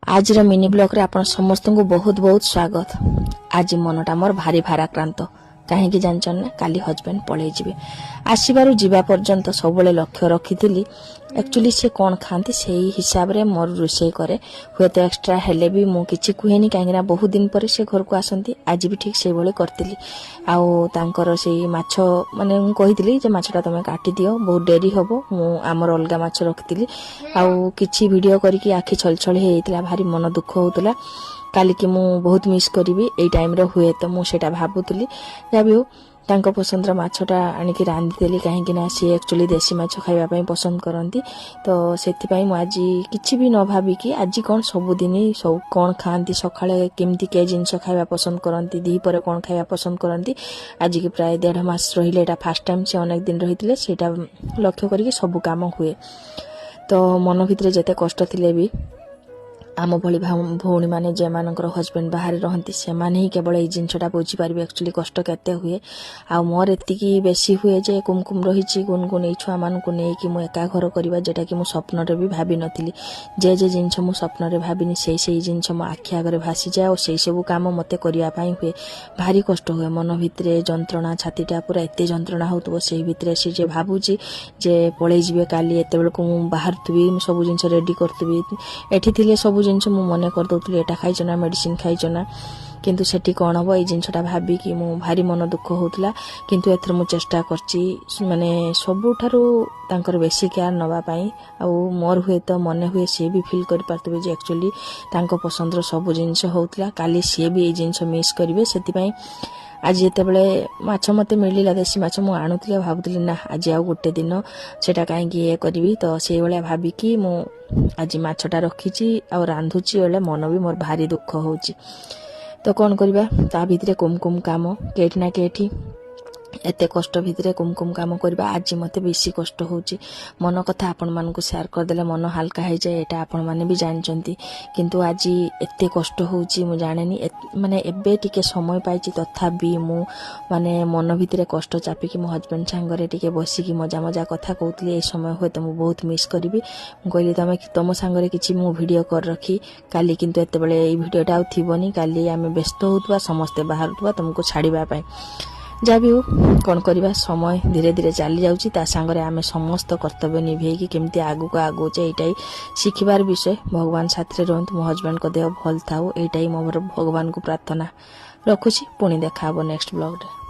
आज mini blog रे आपण समस्त को बहुत बहुत स्वागत। आज मनटा मोर भारी भाराक्रांत कहीं जानचन ना काली हजबैंड पलि जीवे आसबार जीवा पर्यंत सब लक्ष्य रखी एक्चुअली से कौन खाती से हिसाब रे मोर रोषे करे हुए तो एक्सट्रा हेले भी मु किछि कुहेनी कहीं बहुत दिन पर से घर को आसती आज भी ठीक से भाई करती आउर से माछ माने कही जे माछटा तुम काटी दियो बहुत डेरी हम मुझर अलग माछ रखी आउ किछि वीडियो करके आखि छल छल होता भारी मन दुख होता काली कि मु बहुत मिस करी एई टाइम रे हुए तो मुझे भावुली जहाँ भी हो तांको पसंद माछटा आनिक रांधिदेली कहीं सी एक्चुअली देसी माछ खाइबा पसंद करती तो से आज किसी भी न भाविकी आज कौन सबुदिन सब कौन खाती सकाଳେ केमती के जिनस खाइबा पसंद करती दी पर कौन खाइबा पसंद करती आज की प्राय 1.5 मास रहिले एटा फास्ट टाइम से अनेक दिन रही सेटा लक्ष्य करके सब काम हुए तो मन भितर जेते कष्ट थिले भी आम भली भौणी मैंने जे मानकर हजबैंड बाहर रहती से ही केवल ये जिनटा बुझीपारे एक्चुअली कष्ट केते हुए आ मोर एतिकी बेसी हुए जे कुमकुम रही गुनगुन ये छुआ मान को लेकिन मुझे एका घर करवा जेटा कि मुझे स्वप्न भी भाभी नी जे जिनस मु स्वप्न भाविनी से जिनस मो आखि आगे भासी जाए और से सब कम मत करने हुए भारी कष्ट हुए मन भितर जंत्रणा छातीटा पूरा एत जंत्रणा हो से भितर सी जे भावुची जे पलि जीवे काली एत बेलू बाहर थी सब जिन रेडी करी एठी थिले सब जिनस मु मन करदे एटा खाइचना मेडिसिन खाइचना किंतु सेठी कौन हम ये जिनटा भाविकी मु भारी मन दुख होता किंतु एथर मु चेष्टा करची माने सबुठारु तांकर बेसी केयर नवापाई आ मोर हुए तो मन हुए सी भी फिल कर पारतबे जे एक्चुअली तांको पसंदर सब जिनस होतला काली सी भी ये जिनस मिस करिवे सेति आज जिते बड़े माछ मत मिलला देसी माछ मु आणुली भावुली ना आज आउ गोटे दिन सेटा कहीं ये करी तो से भाया भाविकी मु आज माछटा रखी आ रांधुची बेले मन भी मोर भारी दुख होची तो कौन करवा ता भितर कुमकुम काम केठी ना केठी एते कष्ट भितर कुमकुम काम करवा आज मते बेसी कष्ट होची मन कथा आपण मानकु शेयर करदेले मन हल्का हो जाए एटा आपण माने भी जानचंती किंतु आज एते कष्ट होची मु जानेनी माने एबे टिके समय पाइची तथापि मु माने मन भितर कष्ट चापी कि मो हजबैंड सांगरे टिके बसी कि मजा मजा कथा कहतली ए समय होय तो मु बहुत मिस करबी मु कहली तम सांगरे किछि मु वीडियो कर रखी काली किंतु एते बेले ए वीडियोटा आउ थिबनी काली आमे व्यस्त होतबा समस्त बाहरतबा तुमको छाड़ीबा पई जहाँ भी हो कौन करवा समय धीरे धीरे चली जाऊँगी ता सांगरे आमे समस्त कर्तव्य निभेकी केमती आगु को आगुचे यही शिखिबार विषय भगवान साथी रुहतु मो हजबैंड को देह भल थाऊ यही मोर भगवान को प्रार्थना रखुची पुणी देखा नेक्स्ट ब्लॉग रे।